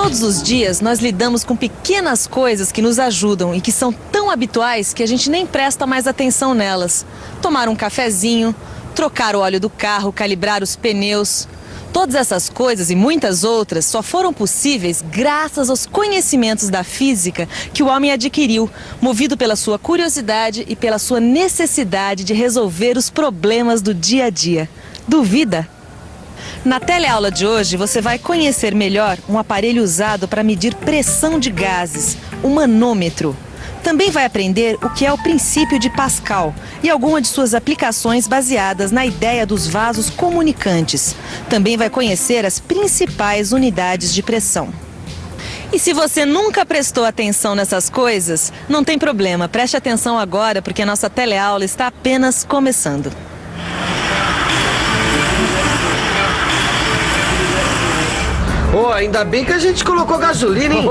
Todos os dias nós lidamos com pequenas coisas que nos ajudam e que são tão habituais que a gente nem presta mais atenção nelas. Tomar um cafezinho, trocar o óleo do carro, calibrar os pneus. Todas essas coisas e muitas outras só foram possíveis graças aos conhecimentos da física que o homem adquiriu, movido pela sua curiosidade e pela sua necessidade de resolver os problemas do dia a dia. Duvida? Na teleaula de hoje, você vai conhecer melhor um aparelho usado para medir pressão de gases, o manômetro. Também vai aprender o que é o princípio de Pascal e algumas de suas aplicações baseadas na ideia dos vasos comunicantes. Também vai conhecer as principais unidades de pressão. E se você nunca prestou atenção nessas coisas, não tem problema, preste atenção agora porque a nossa teleaula está apenas começando. Pô, ainda bem que a gente colocou gasolina, hein?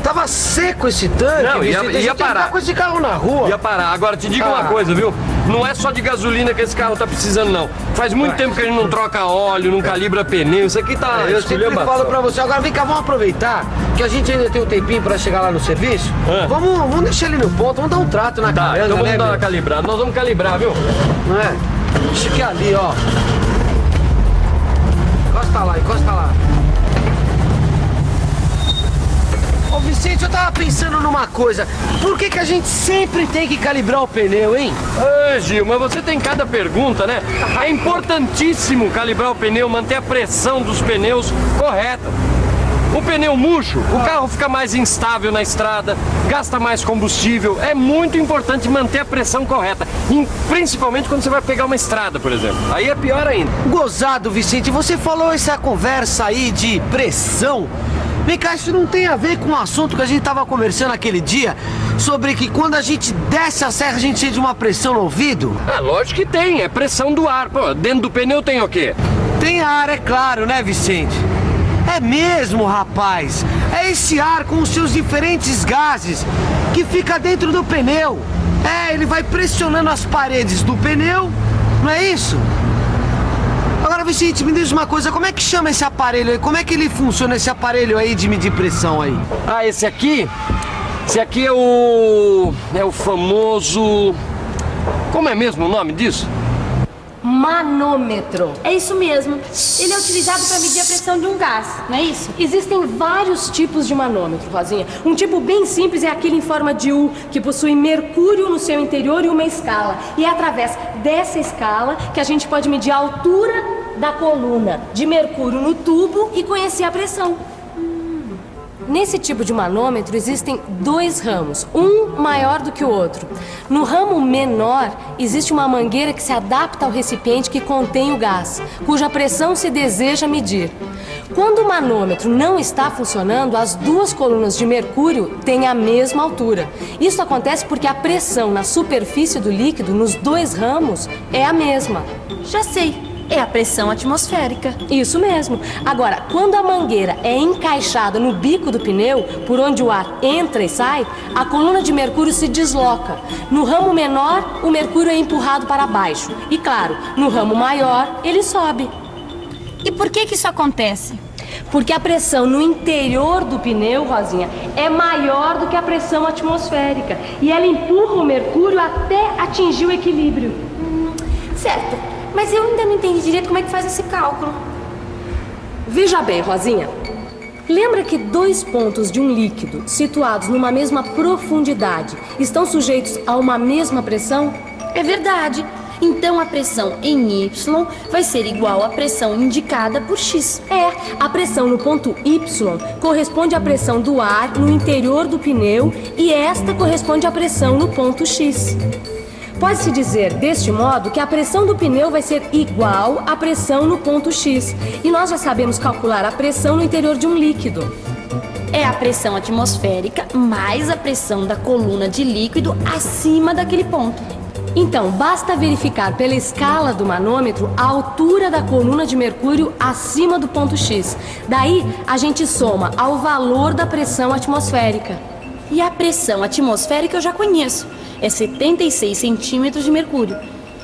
Tava seco esse tanque. Não, ia parar com esse carro na rua. Ia parar. Agora, te digo uma coisa, viu? Não é só de gasolina que esse carro tá precisando, não. Faz muito tempo que a gente não troca óleo, não calibra pneu. Isso aqui tá... Eu sempre falo pra você. Agora, vem cá, vamos aproveitar que a gente ainda tem um tempinho pra chegar lá no serviço. Vamos deixar ele no ponto, vamos dar um trato na caranga, então vamos né, dar uma calibrada. Nós vamos calibrar, viu? Não é? Deixa aqui ali, ó. Encosta lá. Ô Vicente, eu tava pensando numa coisa. Por que a gente sempre tem que calibrar o pneu, hein? Gil, mas você tem cada pergunta, né? É importantíssimo calibrar o pneu, manter a pressão dos pneus correta. O pneu murcho, o carro fica mais instável na estrada, gasta mais combustível. É muito importante manter a pressão correta, principalmente quando você vai pegar uma estrada, por exemplo. Aí é pior ainda. Gozado, Vicente, você falou essa conversa aí de pressão. Vem cá, isso não tem a ver com o assunto que a gente tava conversando aquele dia, sobre que quando a gente desce a serra a gente sente uma pressão no ouvido? Ah, lógico que tem, é pressão do ar. Pô, dentro do pneu tem o quê? Tem ar, é claro, né, Vicente? É mesmo, rapaz. É esse ar com os seus diferentes gases que fica dentro do pneu. É, ele vai pressionando as paredes do pneu, não é isso? Agora, Vicente, me diz uma coisa, como é que chama esse aparelho aí? Como é que ele funciona, esse aparelho aí de medir pressão aí? Ah, esse aqui é o famoso... Como é mesmo o nome disso? Manômetro. É isso mesmo. Ele é utilizado para medir a pressão de um gás, não é isso? Existem vários tipos de manômetro, Rosinha. Um tipo bem simples é aquele em forma de U, que possui mercúrio no seu interior e uma escala. E é através dessa escala que a gente pode medir a altura da coluna de mercúrio no tubo e conhecer a pressão. Nesse tipo de manômetro existem dois ramos, um maior do que o outro. No ramo menor existe uma mangueira que se adapta ao recipiente que contém o gás, cuja pressão se deseja medir. Quando o manômetro não está funcionando, as duas colunas de mercúrio têm a mesma altura. Isso acontece porque a pressão na superfície do líquido, nos dois ramos, é a mesma. Já sei. É a pressão atmosférica. Isso mesmo. Agora, quando a mangueira é encaixada no bico do pneu, por onde o ar entra e sai, a coluna de mercúrio se desloca. No ramo menor, o mercúrio é empurrado para baixo. E claro, no ramo maior, ele sobe. E por que isso acontece? Porque a pressão no interior do pneu, Rosinha, é maior do que a pressão atmosférica. E ela empurra o mercúrio até atingir o equilíbrio. Certo. Mas eu ainda não entendi direito como é que faz esse cálculo. Veja bem, Rosinha. Lembra que dois pontos de um líquido situados numa mesma profundidade estão sujeitos a uma mesma pressão? É verdade. Então a pressão em Y vai ser igual à pressão indicada por X. A pressão no ponto Y corresponde à pressão do ar no interior do pneu e esta corresponde à pressão no ponto X. Pode-se dizer, deste modo, que a pressão do pneu vai ser igual à pressão no ponto X. E nós já sabemos calcular a pressão no interior de um líquido. É a pressão atmosférica mais a pressão da coluna de líquido acima daquele ponto. Então, basta verificar pela escala do manômetro a altura da coluna de mercúrio acima do ponto X. Daí, a gente soma ao valor da pressão atmosférica. E a pressão atmosférica eu já conheço. É 76 centímetros de mercúrio.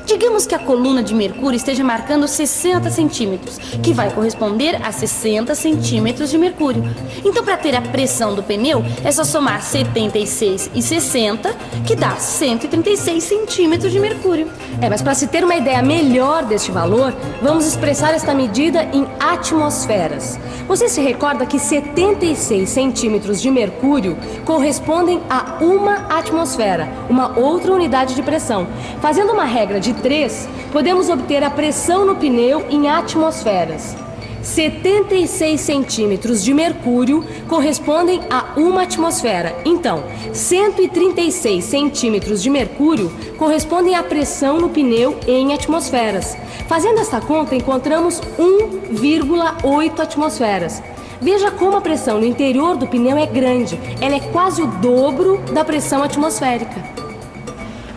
Digamos que a coluna de mercúrio esteja marcando 60 centímetros, que vai corresponder a 60 centímetros de mercúrio. Então, para ter a pressão do pneu, é só somar 76 e 60, que dá 136 centímetros de mercúrio. Mas para se ter uma ideia melhor deste valor, vamos expressar esta medida em atmosferas. Você se recorda que 76 centímetros de mercúrio correspondem a uma atmosfera, uma outra unidade de pressão. Fazendo uma regra de 3, podemos obter a pressão no pneu em atmosferas. 76 centímetros de mercúrio correspondem a uma atmosfera. Então, 136 centímetros de mercúrio correspondem à pressão no pneu em atmosferas. Fazendo esta conta, encontramos 1,8 atmosferas. Veja como a pressão no interior do pneu é grande. Ela é quase o dobro da pressão atmosférica.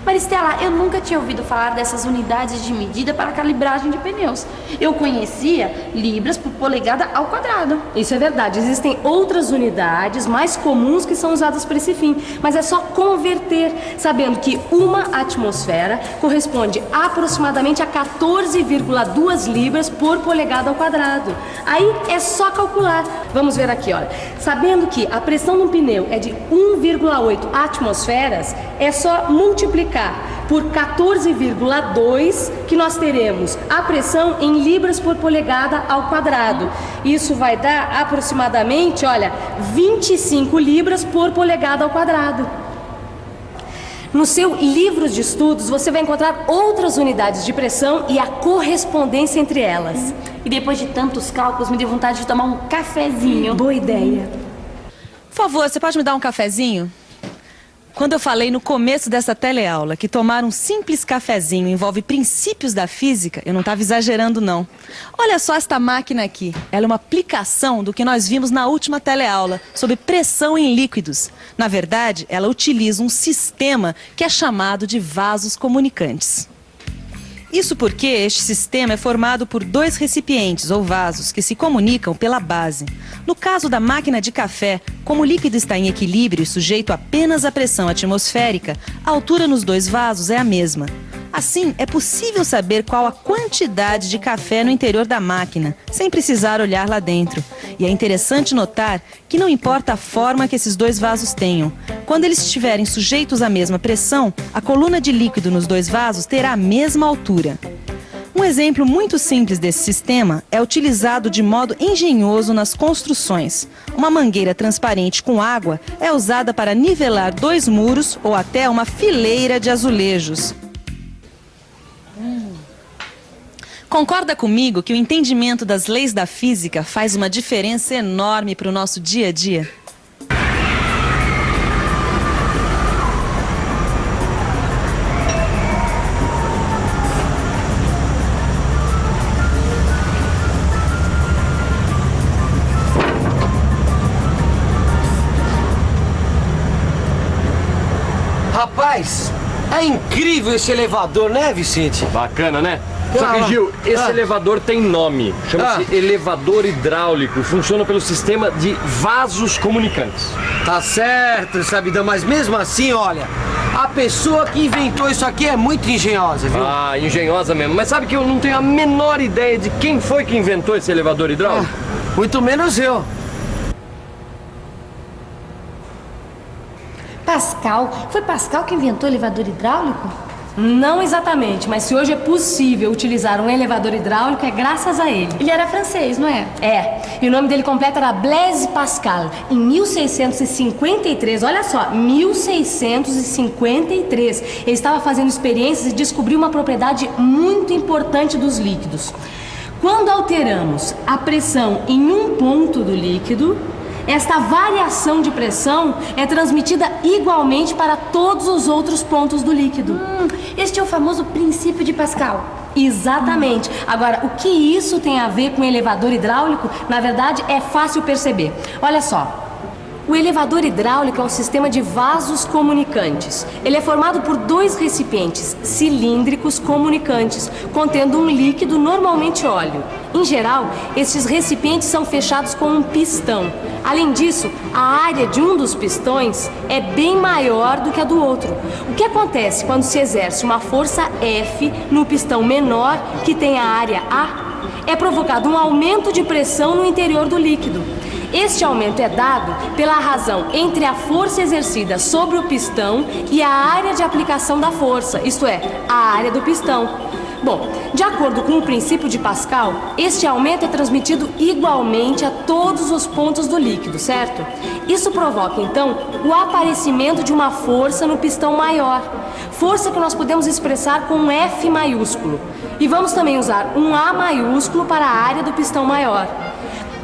Maristela, eu nunca tinha ouvido falar dessas unidades de medida para calibragem de pneus. Eu conhecia libras por polegada ao quadrado. Isso é verdade. Existem outras unidades mais comuns que são usadas para esse fim, mas é só converter, sabendo que uma atmosfera corresponde aproximadamente a 14,2 libras por polegada ao quadrado. Aí é só calcular. Vamos ver aqui, olha. Sabendo que a pressão no pneu é de 1,8 atmosferas, é só multiplicar por 14,2 que nós teremos a pressão em libras por polegada ao quadrado. Isso vai dar aproximadamente, olha, 25 libras por polegada ao quadrado. No seu livro de estudos, você vai encontrar outras unidades de pressão e a correspondência entre elas. E depois de tantos cálculos, me deu vontade de tomar um cafezinho. Boa ideia. Por favor, você pode me dar um cafezinho? Quando eu falei no começo dessa teleaula que tomar um simples cafezinho envolve princípios da física, eu não estava exagerando, não. Olha só esta máquina aqui. Ela é uma aplicação do que nós vimos na última teleaula sobre pressão em líquidos. Na verdade, ela utiliza um sistema que é chamado de vasos comunicantes. Isso porque este sistema é formado por 2 recipientes ou vasos que se comunicam pela base. No caso da máquina de café, como o líquido está em equilíbrio e sujeito apenas à pressão atmosférica, a altura nos 2 vasos é a mesma. Assim, é possível saber qual a quantidade de café no interior da máquina, sem precisar olhar lá dentro. E é interessante notar que não importa a forma que esses 2 vasos tenham. Quando eles estiverem sujeitos à mesma pressão, a coluna de líquido nos 2 vasos terá a mesma altura. Um exemplo muito simples desse sistema é utilizado de modo engenhoso nas construções. Uma mangueira transparente com água é usada para nivelar 2 muros ou até uma fileira de azulejos. Concorda comigo que o entendimento das leis da física faz uma diferença enorme para o nosso dia a dia? Rapaz, é incrível esse elevador, né, Vicente? Bacana, né? Só que, Gil, esse elevador tem nome. Chama-se elevador hidráulico. Funciona pelo sistema de vasos comunicantes. Tá certo, Sabidão, mas mesmo assim, olha, a pessoa que inventou isso aqui é muito engenhosa, viu? Ah, engenhosa mesmo. Mas sabe que eu não tenho a menor ideia de quem foi que inventou esse elevador hidráulico? Muito menos eu. Pascal? Foi Pascal que inventou o elevador hidráulico? Não exatamente, mas se hoje é possível utilizar um elevador hidráulico, é graças a ele. Ele era francês, não é? E o nome dele completo era Blaise Pascal. Em 1653, olha só, 1653, ele estava fazendo experiências e descobriu uma propriedade muito importante dos líquidos. Quando alteramos a pressão em um ponto do líquido, esta variação de pressão é transmitida igualmente para todos os outros pontos do líquido. Este é o famoso princípio de Pascal. Exatamente. Agora, o que isso tem a ver com elevador hidráulico? Na verdade, é fácil perceber. Olha só. O elevador hidráulico é um sistema de vasos comunicantes. Ele é formado por 2 recipientes cilíndricos comunicantes, contendo um líquido, normalmente óleo. Em geral, esses recipientes são fechados com um pistão. Além disso, a área de um dos pistões é bem maior do que a do outro. O que acontece quando se exerce uma força F no pistão menor, que tem a área A? É provocado um aumento de pressão no interior do líquido. Este aumento é dado pela razão entre a força exercida sobre o pistão e a área de aplicação da força, isto é, a área do pistão. Bom, de acordo com o princípio de Pascal, este aumento é transmitido igualmente a todos os pontos do líquido, certo? Isso provoca, então, o aparecimento de uma força no pistão maior. Força que nós podemos expressar com um F maiúsculo. E vamos também usar um A maiúsculo para a área do pistão maior.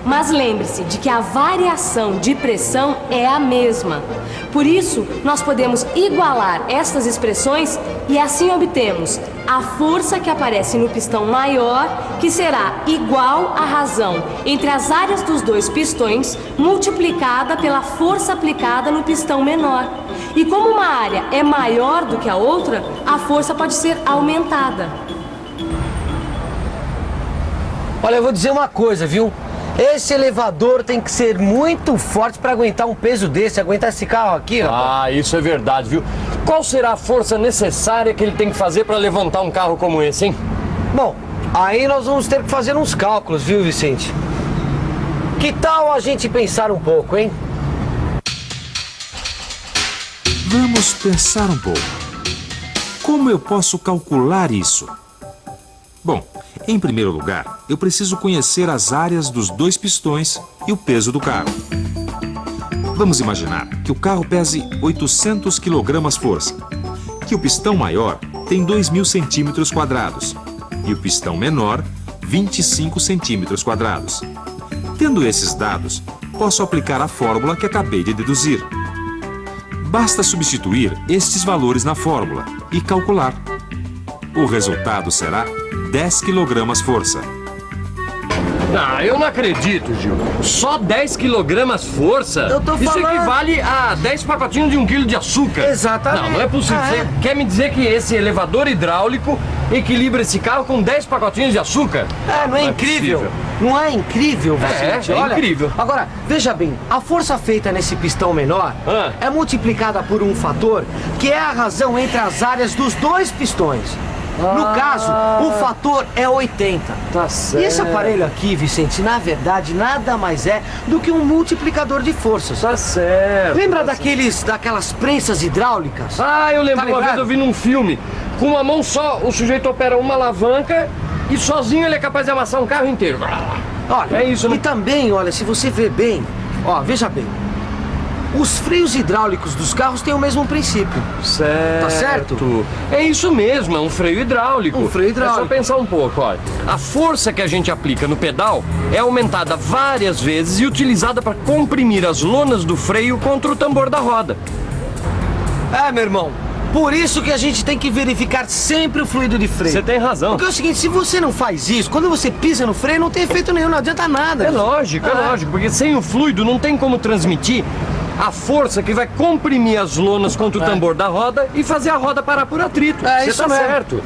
Mas lembre-se de que a variação de pressão é a mesma. Por isso, nós podemos igualar estas expressões e assim obtemos a força que aparece no pistão maior, que será igual à razão entre as áreas dos 2 pistões multiplicada pela força aplicada no pistão menor. E como uma área é maior do que a outra, a força pode ser aumentada. Olha, eu vou dizer uma coisa, viu? Esse elevador tem que ser muito forte para aguentar um peso desse, aguentar esse carro aqui, ó. Ah, isso é verdade, viu? Qual será a força necessária que ele tem que fazer para levantar um carro como esse, hein? Bom, aí nós vamos ter que fazer uns cálculos, viu, Vicente? Que tal a gente pensar um pouco, hein? Vamos pensar um pouco. Como eu posso calcular isso? Bom, em primeiro lugar, eu preciso conhecer as áreas dos 2 pistões e o peso do carro. Vamos imaginar que o carro pese 800 kg-força, que o pistão maior tem 2.000 cm² e o pistão menor 25 cm². Tendo esses dados, posso aplicar a fórmula que acabei de deduzir. Basta substituir estes valores na fórmula e calcular. O resultado será 10 kg-força. Ah, eu não acredito, Gil. Só 10 kg-força? Eu tô Isso falando. equivale a 10 pacotinhos de 1 kg de açúcar. Exatamente. Não é possível. Você quer me dizer que esse elevador hidráulico equilibra esse carro com 10 pacotinhos de açúcar? Não é incrível? possível. Não é incrível, Vicente? É incrível. Agora, veja bem, a força feita nesse pistão menor é multiplicada por um fator que é a razão entre as áreas dos 2 pistões. No caso, o fator é 80. Tá certo. E esse aparelho aqui, Vicente, na verdade, nada mais é do que um multiplicador de forças. Tá certo. Lembra daquelas prensas hidráulicas? Ah, eu lembro, Tá uma vez lembrado? eu vi num filme. Com uma mão só, o sujeito opera uma alavanca e sozinho ele é capaz de amassar um carro inteiro. Olha, É isso, né? E também, olha, se você ver bem, veja bem. Os freios hidráulicos dos carros têm o mesmo princípio. Certo. Tá certo? É isso mesmo, é um freio hidráulico. Um freio hidráulico. É só pensar um pouco, olha. A força que a gente aplica no pedal é aumentada várias vezes e utilizada para comprimir as lonas do freio contra o tambor da roda. Meu irmão, por isso que a gente tem que verificar sempre o fluido de freio. Você tem razão. Porque é o seguinte, se você não faz isso, quando você pisa no freio, não tem efeito nenhum, não adianta nada. É lógico, porque sem o fluido não tem como transmitir a força que vai comprimir as lonas contra o tambor da roda e fazer a roda parar por atrito. Você isso tá mesmo. certo.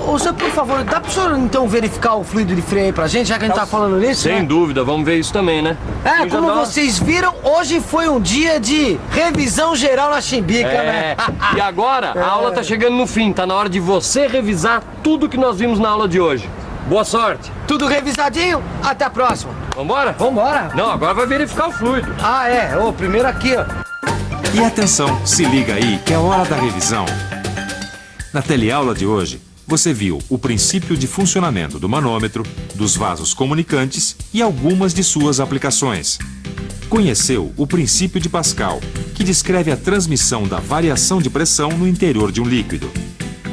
Ô, senhor, por favor, dá pro senhor então verificar o fluido de freio aí pra gente, já que a gente tá falando nisso? Sem né? dúvida, vamos ver isso também, né? É, Eu já como dou uma- vocês viram, hoje foi um dia de revisão geral na Chimbica, né? E agora, a aula tá chegando no fim, tá na hora de você revisar tudo que nós vimos na aula de hoje. Boa sorte. Tudo revisadinho? Até a próxima. Vambora? Vambora. Não, agora vai verificar o fluido. Primeiro aqui, ó. E atenção, se liga aí que é hora da revisão. Na teleaula de hoje, você viu o princípio de funcionamento do manômetro, dos vasos comunicantes e algumas de suas aplicações. Conheceu o princípio de Pascal, que descreve a transmissão da variação de pressão no interior de um líquido.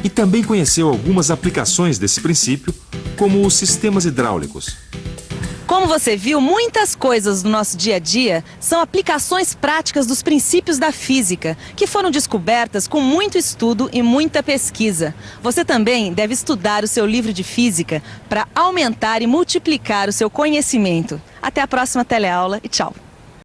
E também conheceu algumas aplicações desse princípio, como os sistemas hidráulicos. Como você viu, muitas coisas do nosso dia a dia são aplicações práticas dos princípios da física, que foram descobertas com muito estudo e muita pesquisa. Você também deve estudar o seu livro de física para aumentar e multiplicar o seu conhecimento. Até a próxima teleaula e tchau!